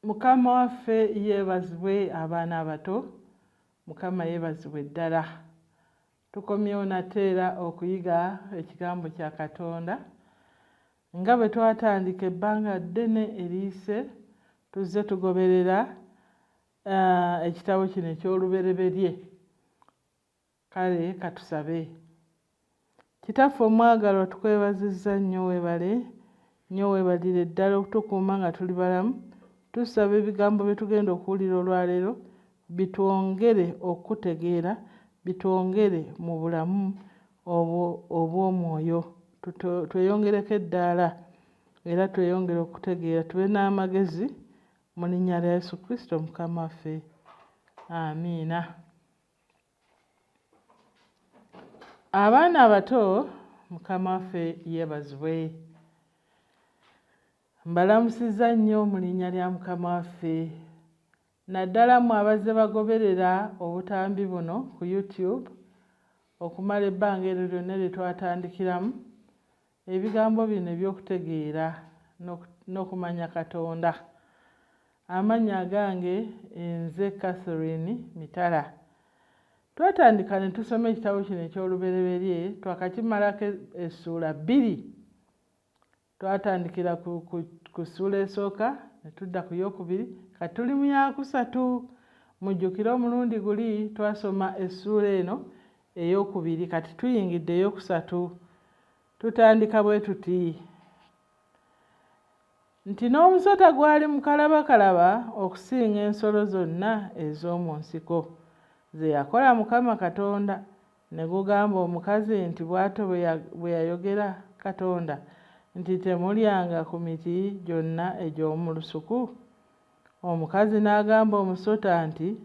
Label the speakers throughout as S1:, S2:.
S1: Mukama waffe yeebazibwe abaana abato, Mukama yeebazibwe ddala. Tukomyewo nate era okuyiga ekigambo kya Katonda. Nga bwe twatandika ebbanga ddene eriise tuzze tugoberera ekitabo kino eky'olubereberye. Kale katusabe. Kitaffe omwagalwa tukwebazizza nnyo, weebale nnyo, weebalire ddala okutukuuma nga tuli balamu. Tusaba ebigambo bye tugenda okuwulira olwaleero bitwongere okutegeera, bitwongere mu bulamu obw'omwoyo, tweyongereko eddaala era tweyongere okutegeera, tube n'amagezi mu linnya lya Yesu Kristo Mukama waffe. Amiina. Abaana abato, Mukama waffe yeebazibwe. Mbalamusizza nnyo mu linnya lya Mukama waffe. Naddala mmwe abazze bagoberera obutambi buno ku YouTube okumala ebbanga eryo lyonna lye twatandikiramu ebigambo bino eby'okutegeera n'okumanya Katonda. Amannya agange nze Catherine Mitala. Twatandika ne tusoma ekitabo kino eky'olubereberye, twakakimalako essuula 2. Twatandikira ku ssuula esooka ne tudda ku yookubiri, kati tuli mu yakusatu. Mujjukire omulundi guli twasoma essuula eno eyookubiri, kati tuyingidde eyookusatu. Tutandika bwe tuti nti n'omusota gwali mukalabakalaba okusinga ensolo zonna ez'omu nsiko ze yakola Mukama Katonda, ne gugamba omukazi nti bw'atyo bwe yayogera Katonda nti temulyanga ku miti gyonna egy'omu lusuku. Omukazi n'agamba omusota nti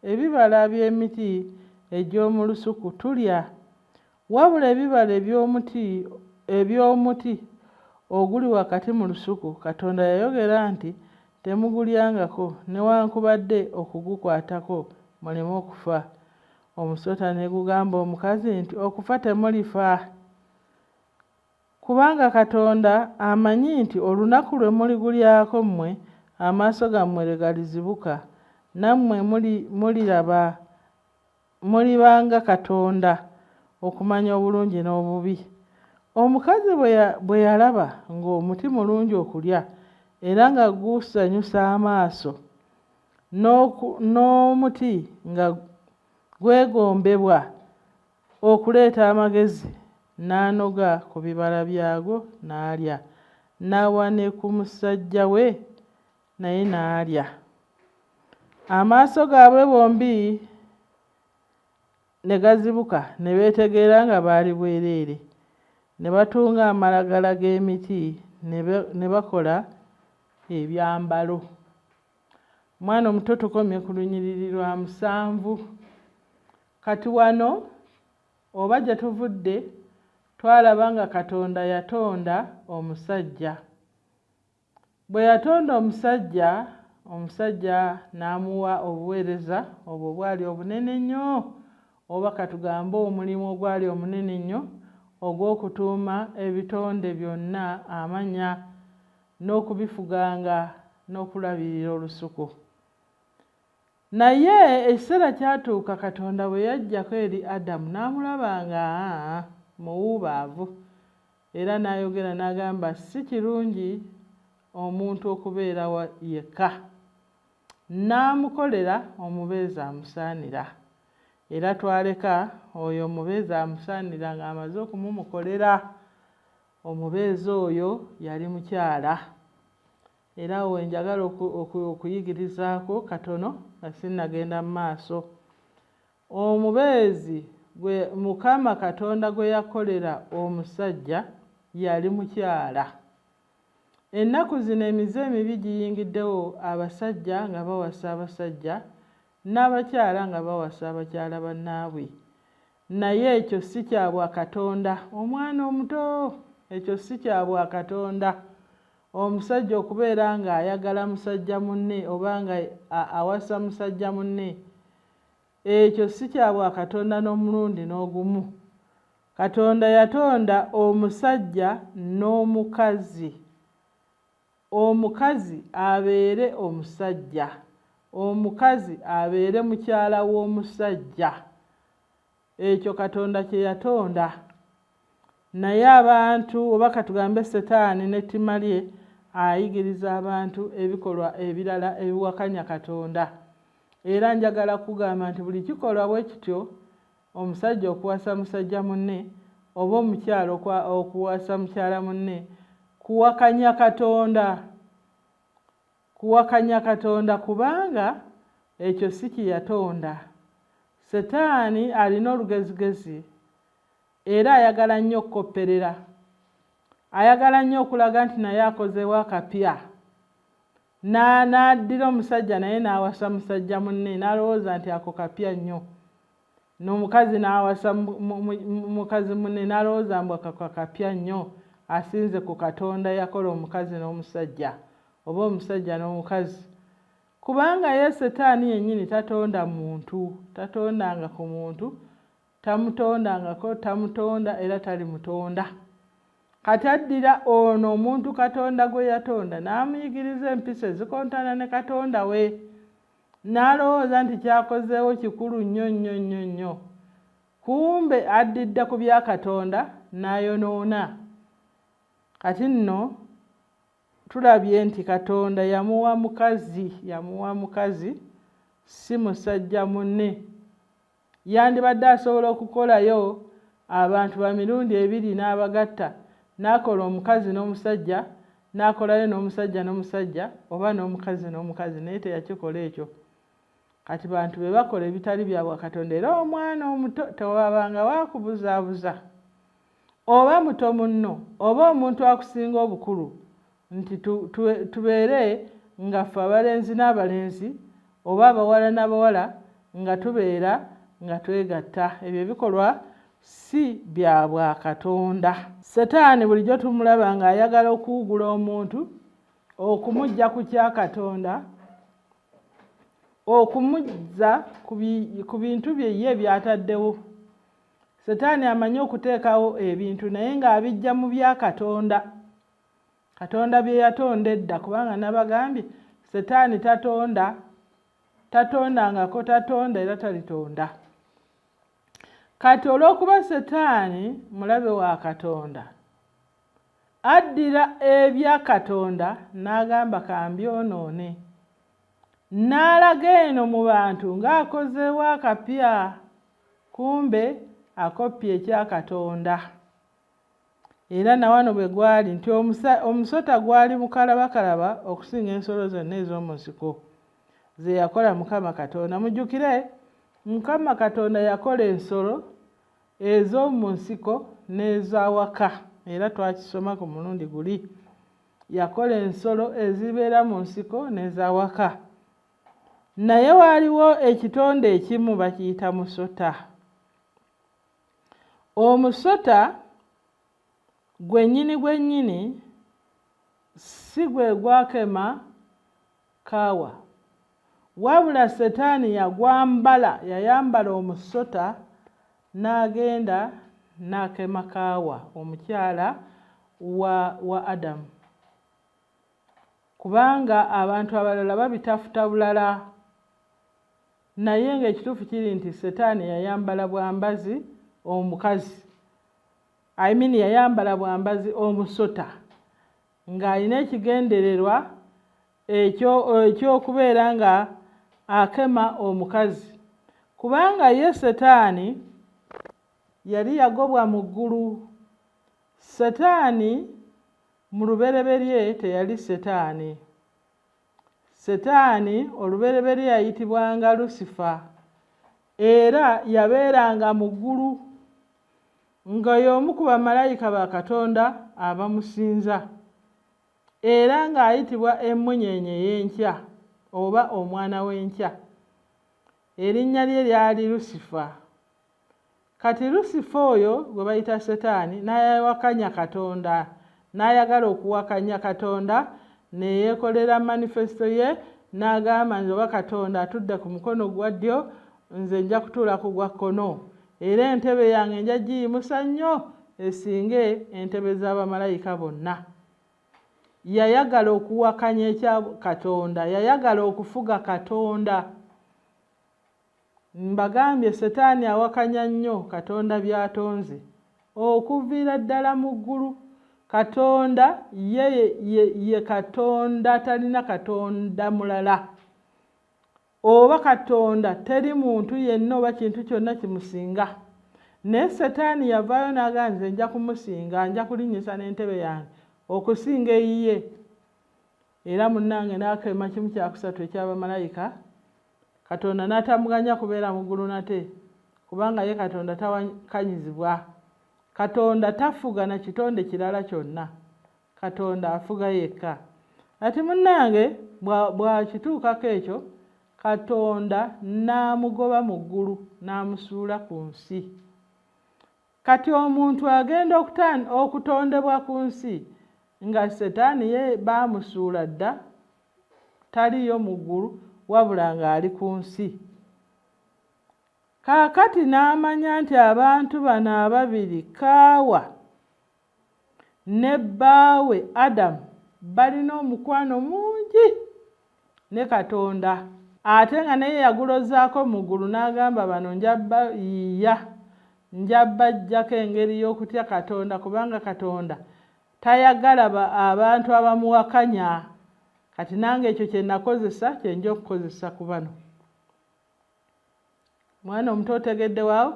S1: ebibala by'emiti egy'omu lusuku tulya, wabula ebibala eby'omuti oguli wakati mu lusuku Katonda yayogera nti temugulyangako newankubadde okugukwatako muleme okufa. Omusota ne gugamba omukazi nti okufa temulifa, kubanga Katonda amanyi nti olunaku lwe muligulyako mmwe amaaso gammwe lwe galizibuka, nammwe mulibanga Katonda okumanya obulungi n'obubi. Omukazi bwe yalaba ng'omuti mulungi okulya era nga gusanyusa amaaso, n'omuti nga gwegombebwa okuleeta amagezi, n'anoga ku bibala byagwo n'alya, n'awa ne ku musajja we naye n'alya. Amaaso gaabwe bombi ne gazibuka ne beetegeera nga baali bwereere, ne batunga amalagala g'emiti ne bakola ebyambalo. Mwana omuto tukomye ku lunyiriri lwa 7. Kati wano oba gye tuvudde twalaba nga Katonda yatonda omusajja. Bwe yatonda omusajja n'amuwa obuweereza obwo bwali obunene nnyo, oba katugambe omulimu ogwali omunene nnyo ogw'okutuuma ebitonde byonna amannya n'okubifuganga n'okulabirira olusuku. Naye ekiseera kyatuuka Katonda bwe yajjako eri Adamu n'amulaba nga muwuubaavu, era n'ayogera n'agamba si kirungi omuntu okubeera yekka, n'amukolera omubeezi amusaanira. Era twaleka oyo omubeezi amusaanira ng'amaze okumumukolera. Omubeezi oyo yali mukyala. Era awo njagala okuyigirizaako katono nga sinnagenda mu maaso. Omubeezi Mukama Katonda gwe yakolera omusajja yali mukyala. Ennaku zino emize emibi giyingiddewo, abasajja nga bawasa abasajja n'abakyala nga bawasa abakyala bannaabwe. Naye ekyo si kya Bwakatonda, omwana omuto, ekyo si kya Bwakatonda. Omusajja okubeera ng'ayagala musajja munne oba nga awasa musajja munne, ekyo si kya Bwakatonda n'omulundi n'ogumu. Katonda yatonda omusajja n'omukazi omukazi abeere omusajja, omukazi abeere mukyala w'omusajja. Ekyo Katonda kye yatonda. Naye abantu oba katugambe Setaani n'ettima lye ayigiriza abantu ebikolwa ebirala ebiwakanya Katonda. Era njagala kugamba nti buli kikolwa bwe kityo, omusajja okuwasa musajja munne oba omukyala okuwasa mukyala munne, kuwakanya Katonda. Kuwakanya Katonda kubanga ekyo si kye yatonda. Setaani alina olugezigezi era ayagala nnyo okukopperera. Ayagala nnyo okulaga nti naye akozeewo akapya. N'addira omusajja naye n'awasa musajja munne n'alowooza nti ako kapya nnyo. N'omukazi n'awasa mukazi munne n'alowooza mbu ako kapya nnyo, asinze ku Katonda yakola omukazi n'omusajja oba omusajja n'omukazi. Kubanga ye Setaani yennyini tatonda muntu, tatondanga ku muntu, tamutondangako, tamutonda era tali mutonda. Kati addira ono omuntu Katonda gwe yatonda n'amuyigiriza empisa ezikontana ne Katonda we, n'alowooza nti kyakozeewo kikulu nnyo nnyo nnyo nnyo. Kumbe addidde ku bya Katonda n'ayonoona. Kati nno tulabye nti Katonda yamuwa mukazi si musajja munne. Yandibadde asobola okukolayo abantu ba mirundi ebiri n'abagatta, n'akola omukazi n'omusajja, n'akolayo n'omusajja n'omusajja oba n'omukazi n'omukazi, naye teyakikola ekyo. Kati bantu be bakola ebitali bya bwa Katonda. Era omwana omuto tewabanga wakubuzaabuza oba muto munno oba omuntu akusinga obukulu nti tubeere nga ffe abalenzi n'abalenzi oba abawala n'abawala nga tubeera nga twegatta. Ebyo bikolwa si bya bwa Katonda. Setaani bulijjo tumulaba ng'ayagala okuwugula omuntu, okumujja ku kya Katonda, okumuzza ku bintu bye ye by'ataddewo. Setaani amanyi okuteekawo ebintu naye ng'abijja mu bya Katonda. Katonda bye yatonda edda, kubanga nabagambye Setaani tatondangako, tatonda era talitonda. Kati olw'okuba Setaani mulabe wa Katonda, addira ebya Katonda n'agamba kambyonoone, n'alaga eno mu bantu ng'akozeewo akapya, kumbe akoppye ekya Katonda. Era na wano bwe gwali nti omusota gwali mukalabakalaba okusinga ensolo zonna ez'omu nsiko ze yakola Mukama Katonda. Mujjukire Mukama Katonda yakola ensolo ez'omu nsiko n'ez'awaka, era twakisoma ku mulundi guli. Yakola ensolo ezibeera mu nsiko n'ez'awaka. Naye waaliwo ekitonde ekimu bakiyita musota. Omusota gwennyini si gwe gwakema kaawa, wabula Setaani yayambala omusota n'agenda n'akema kaawa, omukyala wa Adamu. Kubanga abantu abalala babitafuta bulala, naye ng'ekituufu kiri nti Setaani yayambala bwambazi omukazi. Yayambala bwambazi omusota ng'alina ekigendererwa ekyokubeera nga akema omukazi. Kubanga ye Setaani yali yagobwa mu ggulu. Setaani mu lubereberye teyali Setaani. Setaani olubereberye yayitibwanga Lusifa, era yabeeranga mu ggulu nga y'omu ku bamalayika ba Katonda abamusinza, era ng'ayitibwa emmunyeenye ey'enkya oba omwana w'enkya. Erinnya lye lyali Lusifa. Kati Lusifa oyo gwe bayita Setaani n'ayawakanya Katonda, n'ayagala okuwakanya Katonda, ne yeekolera manifesto ye n'agamba nti oba Katonda atudde ku mukono gwa ddyo, nze nja kutuula ku gwa kkono, era entebe yange nja giyimusa nnyo esinge entebe z'abamalayika bonna. yayagala okuwakanya ekya Katonda, yayagala okufuga Katonda. Mbagambye Setaani awakanya nnyo Katonda by'atonze okuviira ddala mu ggulu. Katonda ye Katonda, talina Katonda mulala. Oba Katonda teri muntu yenna oba kintu kyonna kimusinga. Naye Setaani yavaayo n'agamba nze nja kumusinga, nja kulinnyisa n'entebe yange okusinga eyiye. Era munnange n'akema kimu kyakusatu eky'abamalayika, Katonda n'atamuganya kubeera mu ggulu nate, kubanga ye Katonda tawakanyizibwa. Katonda tafuga na kitonde kirala kyonna. Katonda afuga yekka. Ati munnange bw'akituukako ekyo, Katonda n'amugoba mu ggulu n'amusuula ku nsi. Kati omuntu agenda okutondebwa ku nsi nga Setaani ye baamusuula dda, taliyo mu ggulu wabula ng'ali ku nsi. Kaakati n'amanya nti abantu bano ababiri, Kaawa ne bbaawe Adamu, balina omukwano mungi ne Katonda. Ate nga naye yagulozaako mu ggulu n'agamba bano nja bajjako engeri y'okutya Katonda, kubanga Katonda tayagala abantu abamuwakanya. Kati nange ekyo kye nakozesa kye nja okukozesa ku bano. Mwana omuto otegedde waawo?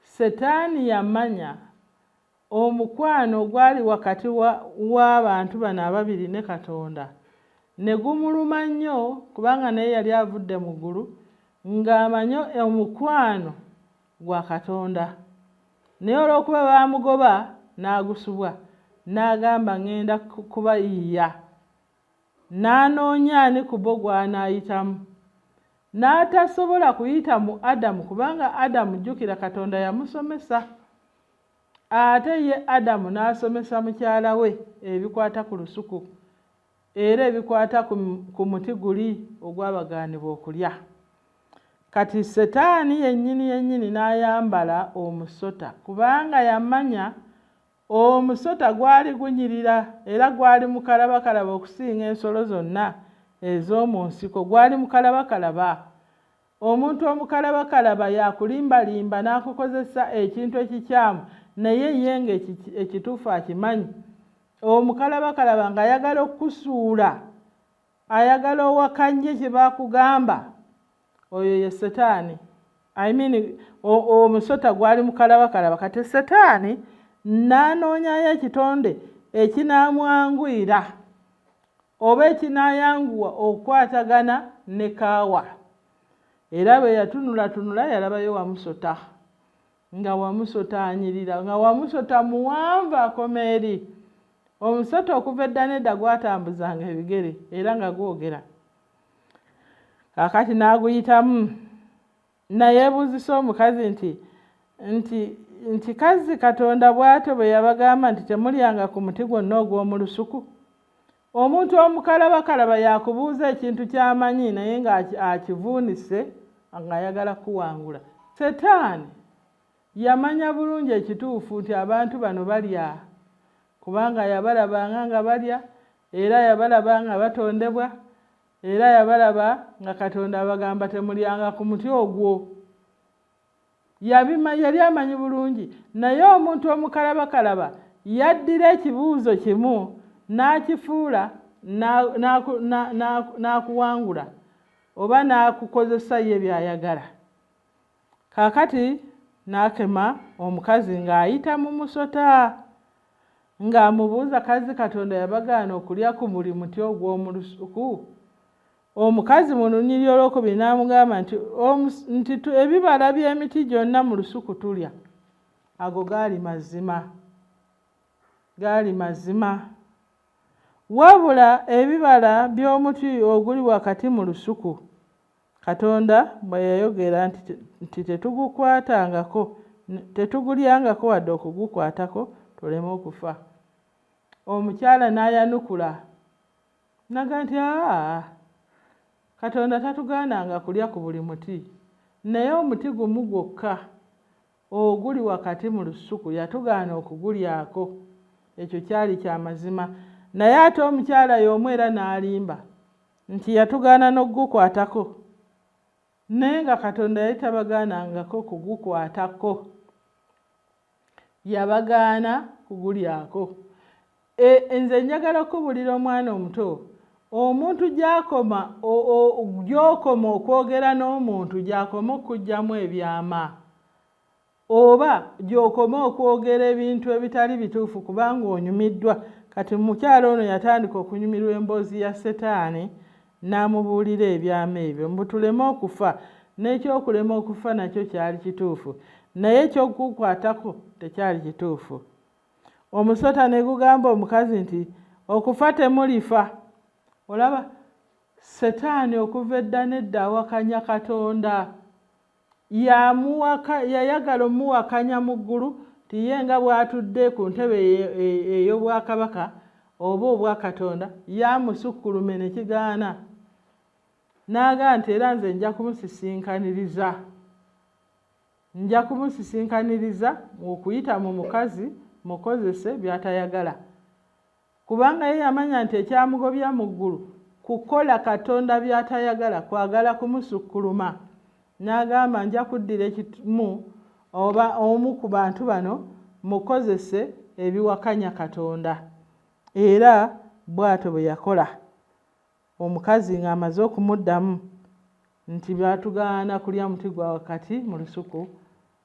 S1: Setaani yamanya omukwano ogwali wakati w'abantu bano ababiri ne Katonda, ne gumuluma nnyo kubanga naye yali avudde mu ggulu ng'amanyi omukwano gwa Katonda. Naye olw'okuba baamugoba n'agusubwa, n'agamba ŋŋenda kubayiiya. N'anoonya ani ku bo gw'anaayitamu. N'atasobola kuyita mu Adamu kubanga Adamu jjukira Katonda yamusomesa. Ate ye Adamu n'asomesa mukyala we ebikwata ku lusuku era ebikwata ku muti guli ogwabagaanibwa okulya. Kati Setaani yennyini n'ayambala omusota kubanga yamanya omusota gwali gunyirira era gwali mukalabakalaba okusinga ensolo zonna ez'omu nsiko. Gwali mukalabakalaba. Omuntu omukalabakalaba yakulimbalimba n'akukozesa ekintu ekikyamu naye ye nga ekituufu akimanyi. Omukalabakalaba ng'ayagala okukusuula, ayagala owakanye kye baakugamba, oyo ye Setaani. Omusota gwali mukalabakalaba. Kati Setaani n'anoonyayo ekitonde ekinaamwanguyira oba ekinaayanguwa okukwatagana ne Kaawa. Era bwe yatunulatunula yalabayo Wamusota, nga Wamusota anyirira, nga Wamusota muwanvu akoma eri. Omusota okuva edda n'edda gwatambuzanga ebigere era nga gwogera. Kaakati n'aguyitamu, nayeebuuzisa omukazi nti kazi Katonda bw'atyo bwe yabagamba nti temulyanga ku muti gwonna ogw'omu lusuku. Omuntu omukalabakalaba yakubuuza ekintu ky'amanyi naye ng'akivuunise ng'ayagala kuwangula. Setaani yamanya bulungi ekituufu nti abantu bano balya, kubanga yabalabanga nga balya era yabalaba nga batondebwa era yabalaba nga Katonda abagamba temulyanga ku muti ogwo. Yali amanyi bulungi, naye omuntu omukalabakalaba yaddira ekibuuzo kimu n'akifuula n'akuwangula oba n'akukozesa ye by'ayagala. Kaakati n'akema omukazi ng'ayita mu musota ng'amubuuza kazi Katonda yabagaana okulya ku buli muti ogw'omu lusuku. Omukazi mu lunyiriri olwokubiri n'amugamba nti ebibala by'emiti gyonna mu lusuku tulya. Ago gaali mazima, gaali mazima. Wabula ebibala by'omuti oguli wakati mu lusuku Katonda bwe yayogera nti tetugulyangako wadde okugukwatako tuleme okufa. Omukyala n'ayanukula naga nti Katonda tatugaananga kulya ku buli muti, naye omuti gumu gwokka oguli wakati mu lusuku yatugaana okugulyako. Ekyo kyali kya mazima. naye ate omukyala y'omu era n'alimba nti yatugaana n'okugukwatako, naye nga Katonda yali tabagaanangako kugukwatako, yabagaana kugulyako. Nze njagala okubuulira omwana omuto, omuntu gy'okoma okwogera n'omuntu gy'akoma okuggyamu ebyama, oba gy'okoma okwogera ebintu ebitali bituufu kubanga onyumiddwa. Kati mukyala ono yatandika okunyumirwa emboozi ya Setaani n'amubuulira ebyama ebyo mbu tuleme okufa. N'ekyokulema okufa nakyo kyali kituufu, naye ekyokukwatako tekyali kituufu. Omusota ne gugamba omukazi nti okufa temulifa. Olaba Setaani okuva edda n'edda awakanya Katonda, yayagala omuwakanya mu ggulu nti ye nga bw'atudde ku ntebe ey'obwakabaka oba obwa Katonda yamusukkuluma ne kigaana. N'agamba nti era nze nja kumusisiinkaniriza okuyita mu mukazi mukozese by'atayagala, kubanga ye yamanya nti ekyamugobya mu ggulu kukola Katonda by'atayagala, kwagala kumusukkuluma. N'agamba nja kuddira ekimu oba omu ku bantu bano mukozese ebiwakanya Katonda. Era bw'atyo bwe yakola. Omukazi ng'amaze okumuddamu nti batugaana kulya muti gwa wakati mu lusuku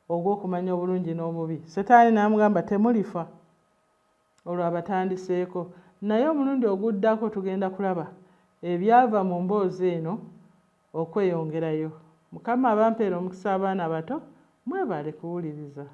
S1: ogw'okumanya obulungi n'obubi, Setaani n'amugamba temulifa. Olwo abatandiseeko, naye omulundi oguddako tugenda kulaba ebyava mu mboozi eno okweyongerayo. Mukama abampeera omukisa abaana bato, mwebale kuwuliriza.